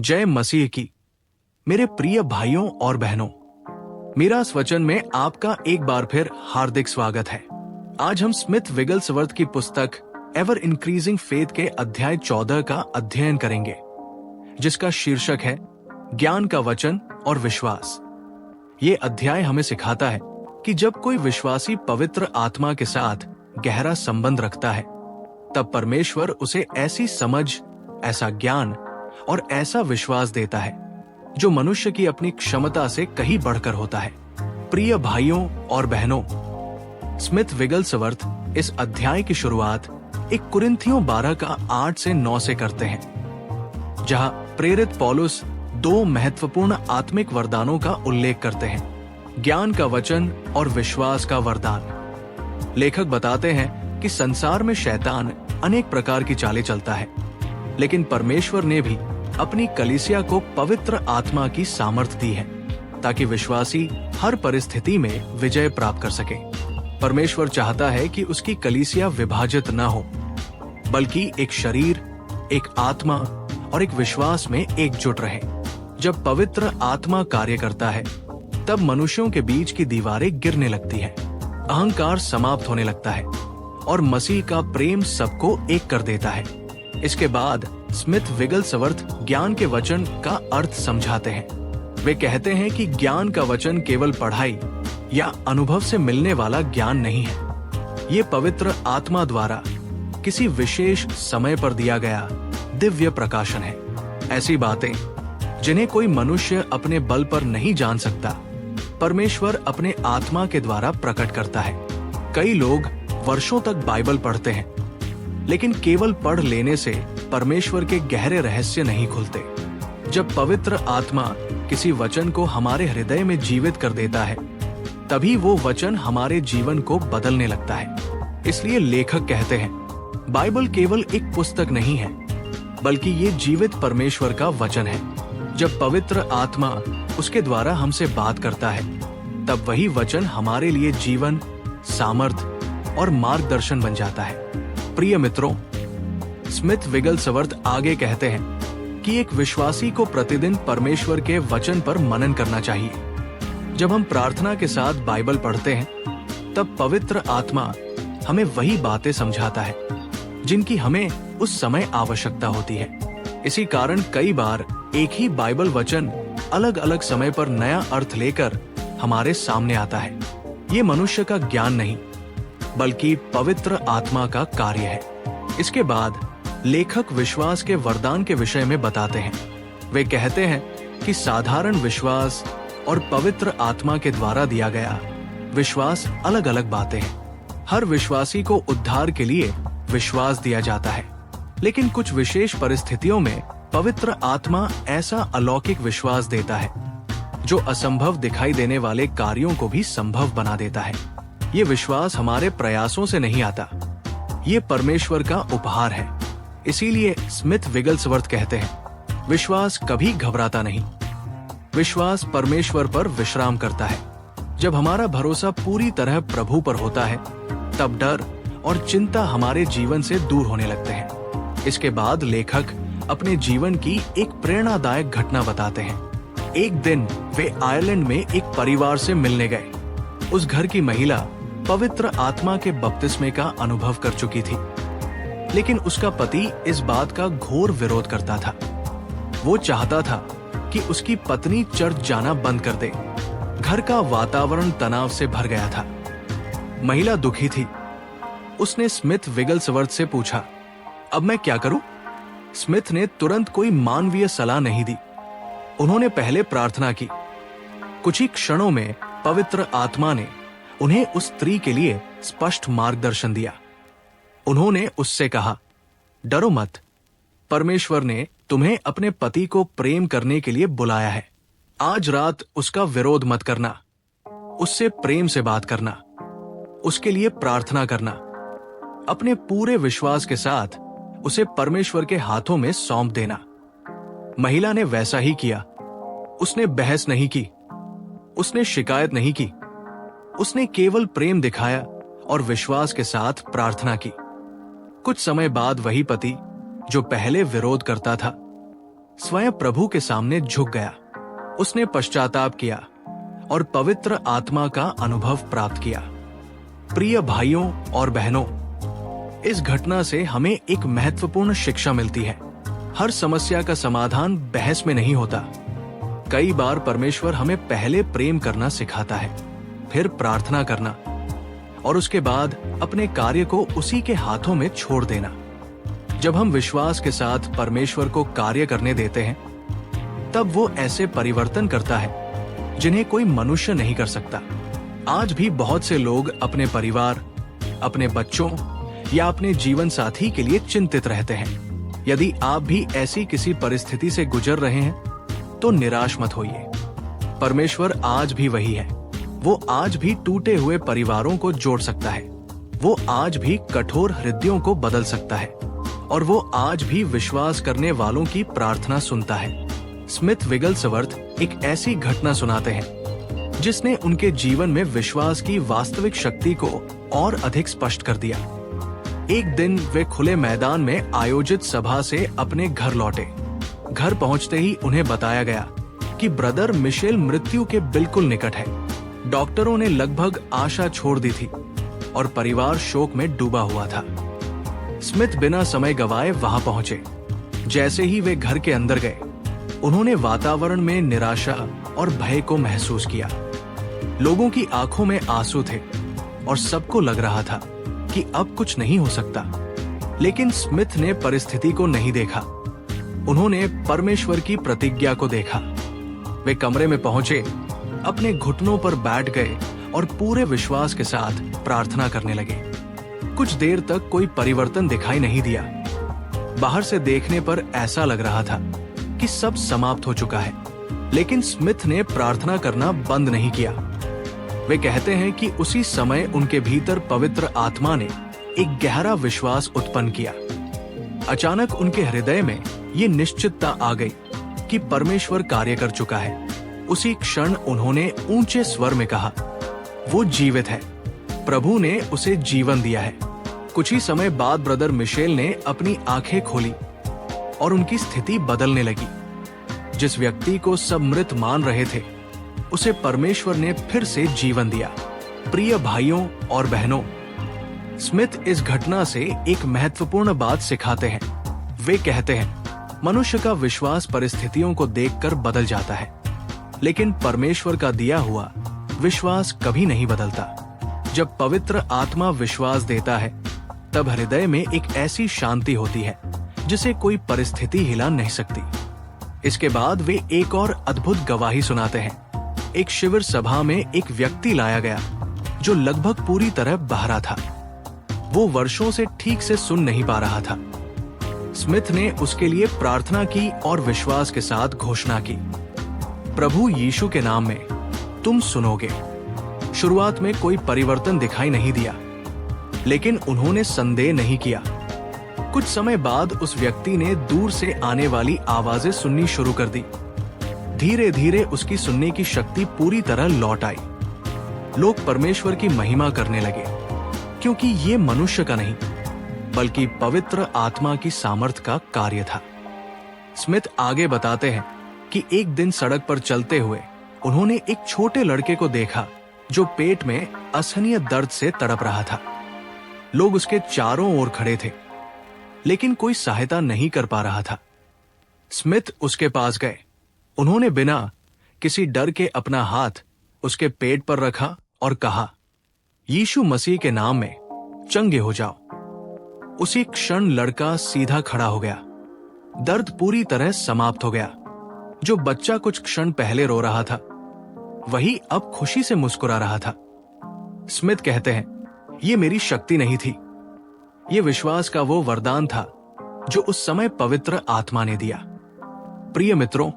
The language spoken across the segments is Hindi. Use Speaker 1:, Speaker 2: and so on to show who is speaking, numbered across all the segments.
Speaker 1: जय मसीह की। मेरे प्रिय भाइयों और बहनों, मेरा इस वचन में आपका एक बार फिर हार्दिक स्वागत है। आज हम स्मिथ विगलस्वर्थ की पुस्तक एवर इंक्रीजिंग फेथ के अध्याय 14 का अध्ययन करेंगे, जिसका शीर्षक है ज्ञान का वचन और विश्वास। ये अध्याय हमें सिखाता है कि जब कोई विश्वासी पवित्र आत्मा के साथ गहरा संबंध रखता है, तब परमेश्वर उसे ऐसी समझ, ऐसा ज्ञान और ऐसा विश्वास देता है जो मनुष्य की अपनी क्षमता से कहीं बढ़कर होता है। प्रिय भाइयों और बहनों, स्मिथ विगलस्वर्थ इस अध्याय की शुरुआत 1 कुरिन्थियों 12 का 8 से 9 से करते हैं, जहां प्रेरित पौलुस 2 महत्वपूर्ण आत्मिक वरदानों का उल्लेख करते हैं, ज्ञान का वचन और विश्वास का वरदान। लेखक बताते हैं कि संसार में शैतान अनेक प्रकार की चालें चलता है, लेकिन परमेश्वर ने भी अपनी कलीसिया को पवित्र आत्मा की सामर्थ दी है ताकि विश्वासी हर परिस्थिति में विजय प्राप्त कर सके। परमेश्वर चाहता है कि उसकी कलीसिया विभाजित न हो, बल्कि एक शरीर, एक आत्मा और एक विश्वास में एकजुट रहे। जब पवित्र आत्मा कार्य करता है, तब मनुष्यों के बीच की दीवारें गिरने लगती है, अहंकार समाप्त होने लगता है और मसीह का प्रेम सबको एक कर देता है। इसके बाद स्मिथ विगलस्वर्थ ज्ञान के वचन का अर्थ समझाते हैं। वे कहते हैं कि ज्ञान का वचन केवल पढ़ाई या अनुभव से मिलने वाला ज्ञान नहीं है। ये पवित्र आत्मा द्वारा किसी विशेष समय पर दिया गया दिव्य प्रकाशन है। ऐसी बातें जिन्हें कोई मनुष्य अपने बल पर नहीं जान सकता, परमेश्वर अपने आत्मा के द्वारा प्रकट करता है। कई लोग वर्षों तक बाइबल पढ़ते हैं, लेकिन केवल पढ़ लेने से परमेश्वर के गहरे रहस्य नहीं खुलते। जब पवित्र आत्मा किसी वचन को हमारे हृदय में जीवित कर देता है, तभी वो वचन हमारे जीवन को बदलने लगता है। इसलिए लेखक कहते हैं, बाइबल केवल एक पुस्तक नहीं है, बल्कि ये जीवित परमेश्वर का वचन है। जब पवित्र आत्मा उसके द्वारा हमसे बात करता है, तब वही वचन हमारे लिए जीवन, सामर्थ और मार्गदर्शन बन जाता है। प्रिय मित्रों, स्मिथ विगलस्वर्थ आगे कहते हैं कि एक विश्वासी को प्रतिदिन परमेश्वर के वचन पर मनन करना चाहिए। जब हम प्रार्थना के साथ बाइबल पढ़ते हैं, तब पवित्र आत्मा हमें वही बातें समझाता है जिनकी हमें उस समय आवश्यकता होती है। इसी कारण कई बार एक ही बाइबल वचन अलग अलग समय पर नया अर्थ लेकर हमारे सामने आता है। ये मनुष्य का ज्ञान नहीं, बल्कि पवित्र आत्मा का कार्य है। इसके बाद लेखक विश्वास के वरदान के विषय में बताते हैं। वे कहते हैं कि साधारण विश्वास और पवित्र आत्मा के द्वारा दिया गया विश्वास अलग अलग बातें हैं। हर विश्वासी को उद्धार के लिए विश्वास दिया जाता है, लेकिन कुछ विशेष परिस्थितियों में पवित्र आत्मा ऐसा अलौकिक विश्वास देता है जो असंभव दिखाई देने वाले कार्यों को भी संभव बना देता है। ये विश्वास हमारे प्रयासों से नहीं आता, ये परमेश्वर का उपहार है। इसीलिए स्मिथ विगलस्वर्थ कहते हैं, विश्वास कभी घबराता नहीं। विश्वास परमेश्वर पर विश्राम करता है। जब हमारा भरोसा पूरी तरह प्रभु पर होता है, तब डर और चिंता हमारे जीवन से दूर होने लगते हैं। इसके बाद लेखक अपने जीवन की एक प्रेरणादायक घटना बताते हैं। एक दिन वे आयरलैंड में एक परिवार से मिलने गए। उस घर की महिला पवित्र आत्मा के बपतिस्मे का अनुभव कर चुकी थी, लेकिन उसका पति इस बात का घोर विरोध करता था। वो चाहता था कि उसकी पत्नी चर्च जाना बंद कर दे। घर का वातावरण तनाव से भर गया था। महिला दुखी थी। उसने स्मिथ विगलस्वर्थ से पूछा, अब मैं क्या करूं? स्मिथ ने तुरंत कोई मानवीय सलाह नहीं दी। उन्होंने पहले प्रार्थना की। कुछ ही क्षणों में पवित्र आत्मा ने उन्हें उस स्त्री के लिए स्पष्ट मार्गदर्शन दिया। उन्होंने उससे कहा, डरो मत, परमेश्वर ने तुम्हें अपने पति को प्रेम करने के लिए बुलाया है। आज रात उसका विरोध मत करना, उससे प्रेम से बात करना, उसके लिए प्रार्थना करना। अपने पूरे विश्वास के साथ उसे परमेश्वर के हाथों में सौंप देना। महिला ने वैसा ही किया। उसने बहस नहीं की, उसने शिकायत नहीं की, उसने केवल प्रेम दिखाया और विश्वास के साथ प्रार्थना की। कुछ समय बाद वही पति जो पहले विरोध करता था, स्वयं प्रभु के सामने झुक गया। उसने पश्चाताप किया और पवित्र आत्मा का अनुभव प्राप्त किया। प्रिय भाइयों और बहनों, इस घटना से हमें एक महत्वपूर्ण शिक्षा मिलती है। हर समस्या का समाधान बहस में नहीं होता। कई बार परमेश्वर हमें पहले प्रेम करना सिखाता है, फिर प्रार्थना करना और उसके बाद अपने कार्य को उसी के हाथों में छोड़ देना। जब हम विश्वास के साथ परमेश्वर को कार्य करने देते हैं, तब वो ऐसे परिवर्तन करता है जिन्हें कोई मनुष्य नहीं कर सकता। आज भी बहुत से लोग अपने परिवार, अपने बच्चों या अपने जीवन साथी के लिए चिंतित रहते हैं। यदि आप भी ऐसी किसी परिस्थिति से गुजर रहे हैं तो निराश मत होइए। परमेश्वर आज भी वही है। वो आज भी टूटे हुए परिवारों को जोड़ सकता है। वो आज भी कठोर हृदयों को बदल सकता है और वो आज भी विश्वास करने वालों की प्रार्थना सुनता है। स्मिथ विगलस्वर्थ एक ऐसी घटना सुनाते हैं जिसने उनके जीवन में विश्वास की वास्तविक शक्ति को और अधिक स्पष्ट कर दिया। एक दिन वे खुले मैदान में आयोजित सभा से अपने घर लौटे। घर पहुंचते ही उन्हें बताया गया कि ब्रदर मिशेल मृत्यु के बिल्कुल निकट है। डॉक्टरों ने लगभग आशा छोड़ दी थी और परिवार शोक में डूबा हुआ था। स्मिथ बिना समय गवाए वहां पहुंचे। जैसे ही वे घर के अंदर गए, उन्होंने वातावरण में निराशा और भय को महसूस किया। लोगों की आंखों में आंसू थे और सबको लग रहा था कि अब कुछ नहीं हो सकता। लेकिन स्मिथ ने परिस्थिति को नहीं देखा। उन्होंने परमेश्वर की प्रतिज्ञा को देखा। वे कमरे में पहुंचे, अपने घुटनों पर बैठ गए और पूरे विश्वास के साथ प्रार्थना करने लगे। कुछ देर तक कोई परिवर्तन दिखाई नहीं दिया। बाहर से देखने पर ऐसा लग रहा था कि सब समाप्त हो चुका है, लेकिन स्मिथ ने प्रार्थना करना बंद नहीं किया। वे कहते हैं कि उसी समय उनके भीतर पवित्र आत्मा ने एक गहरा विश्वास उत्पन्न किया। अचानक उनके हृदय में ये निश्चितता आ गई कि परमेश्वर कार्य कर चुका है। उसी क्षण उन्होंने ऊंचे स्वर में कहा, वो जीवित है, प्रभु ने उसे जीवन दिया है। कुछ ही समय बाद ब्रदर मिशेल ने अपनी आंखें खोली और उनकी स्थिति बदलने लगी। जिस व्यक्ति को सब मृत मान रहे थे, उसे परमेश्वर ने फिर से जीवन दिया। प्रिय भाइयों और बहनों, स्मिथ इस घटना से एक महत्वपूर्ण बात सिखाते हैं। वे कहते हैं, मनुष्य का विश्वास परिस्थितियों को देखकर बदल जाता है, लेकिन परमेश्वर का दिया हुआ विश्वास कभी नहीं बदलता। जब पवित्र आत्मा विश्वास देता है, तब हृदय में एक ऐसी शांति होती है जिसे कोई परिस्थिति हिला नहीं सकती। इसके बाद वे एक और अद्भुत गवाही सुनाते हैं। एक शिविर सभा में एक व्यक्ति लाया गया जो लगभग पूरी तरह बहरा था। वो वर्षों से ठीक से सुन नहीं पा रहा था। स्मिथ ने उसके लिए प्रार्थना की और विश्वास के साथ घोषणा की, प्रभु यीशु के नाम में तुम सुनोगे। शुरुआत में कोई परिवर्तन दिखाई नहीं दिया, लेकिन उन्होंने संदेह नहीं किया। कुछ समय बाद उस व्यक्ति ने दूर से आने वाली आवाजें सुननी शुरू कर दी। धीरे धीरे उसकी सुनने की शक्ति पूरी तरह लौट आई। लोग परमेश्वर की महिमा करने लगे, क्योंकि ये मनुष्य का नहीं, बल्कि पवित्र आत्मा की सामर्थ्य का कार्य था। स्मिथ आगे बताते हैं कि एक दिन सड़क पर चलते हुए उन्होंने एक छोटे लड़के को देखा जो पेट में असहनीय दर्द से तड़प रहा था। लोग उसके चारों ओर खड़े थे, लेकिन कोई सहायता नहीं कर पा रहा था। स्मिथ उसके पास गए। उन्होंने बिना किसी डर के अपना हाथ उसके पेट पर रखा और कहा, यीशु मसीह के नाम में चंगे हो जाओ। उसी क्षण लड़का सीधा खड़ा हो गया। दर्द पूरी तरह समाप्त हो गया। जो बच्चा कुछ क्षण पहले रो रहा था, वही अब खुशी से मुस्कुरा रहा था। स्मिथ कहते हैं, ये मेरी शक्ति नहीं थी, ये विश्वास का वो वरदान था जो उस समय पवित्र आत्मा ने दिया। प्रिय मित्रों,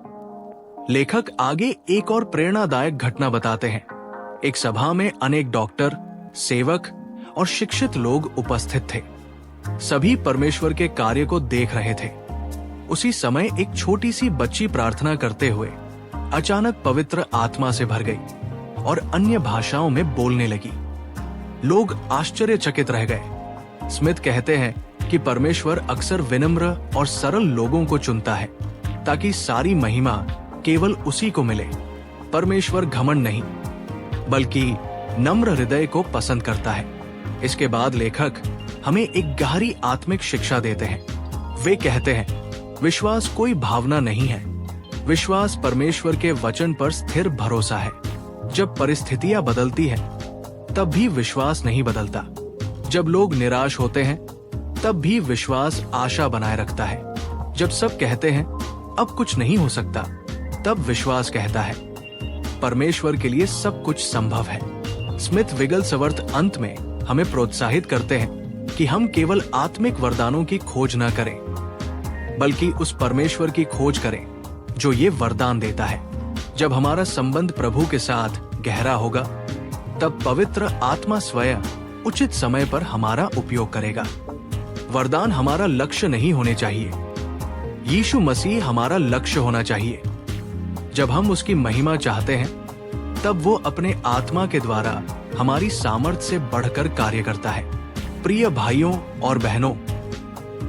Speaker 1: लेखक आगे एक और प्रेरणादायक घटना बताते हैं। एक सभा में अनेक डॉक्टर, सेवक और शिक्षित लोग उपस्थित थे। सभी परमेश्वर के कार्य को देख रहे थे। उसी समय एक छोटी सी बच्ची प्रार्थना करते हुए अचानक पवित्र आत्मा से भर गई और अन्य भाषाओं में बोलने लगी। लोग आश्चर्यचकित रह गए। स्मिथ कहते हैं कि परमेश्वर अक्सर विनम्र और सरल लोगों को चुनता है। ताकि सारी महिमा केवल उसी को मिले। परमेश्वर घमंड नहीं, बल्कि नम्र हृदय को पसंद करता है। इसके बाद लेखक हमें एक गहरी आत्मिक शिक्षा देते हैं। वे कहते हैं, विश्वास कोई भावना नहीं है, विश्वास परमेश्वर के वचन पर स्थिर भरोसा है। जब परिस्थितियां बदलती हैं, तब भी विश्वास नहीं बदलता। जब लोग निराश होते हैं, तब भी विश्वास आशा बनाए रखता है। जब सब कहते हैं अब कुछ नहीं हो सकता, तब विश्वास कहता है परमेश्वर के लिए सब कुछ संभव है। स्मिथ विगलस्वर्थ अंत में हमें प्रोत्साहित करते हैं कि हम केवल आत्मिक वरदानों की खोज न करें, बल्कि उस परमेश्वर की खोज करें जो ये वरदान देता है। जब हमारा संबंध प्रभु के साथ गहरा होगा, तब पवित्र आत्मा स्वयं उचित समय पर हमारा उपयोग करेगा। वरदान हमारा लक्ष्य नहीं होने चाहिए, यीशु मसीह हमारा लक्ष्य होना चाहिए। जब हम उसकी महिमा चाहते हैं, तब वो अपने आत्मा के द्वारा हमारी सामर्थ्य से बढ़कर कार्य करता है। प्रिय भाइयों और बहनों,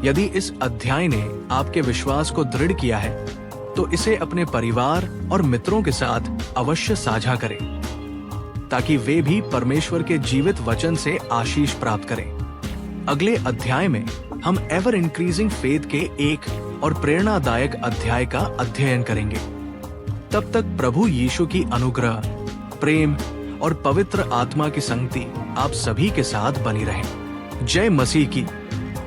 Speaker 1: यदि इस अध्याय ने आपके विश्वास को दृढ़ किया है, तो इसे अपने परिवार और मित्रों के साथ अवश्य साझा करें, ताकि वे भी परमेश्वर के जीवित वचन से आशीष प्राप्त करें। अगले अध्याय में हम एवर इंक्रीजिंग फेथ के एक और प्रेरणादायक अध्याय का अध्ययन करेंगे। तब तक प्रभु यीशु की अनुग्रह, प्रेम और पवित्र आत्मा की संगति आप सभी के साथ बनी रहे। जय मसीह की।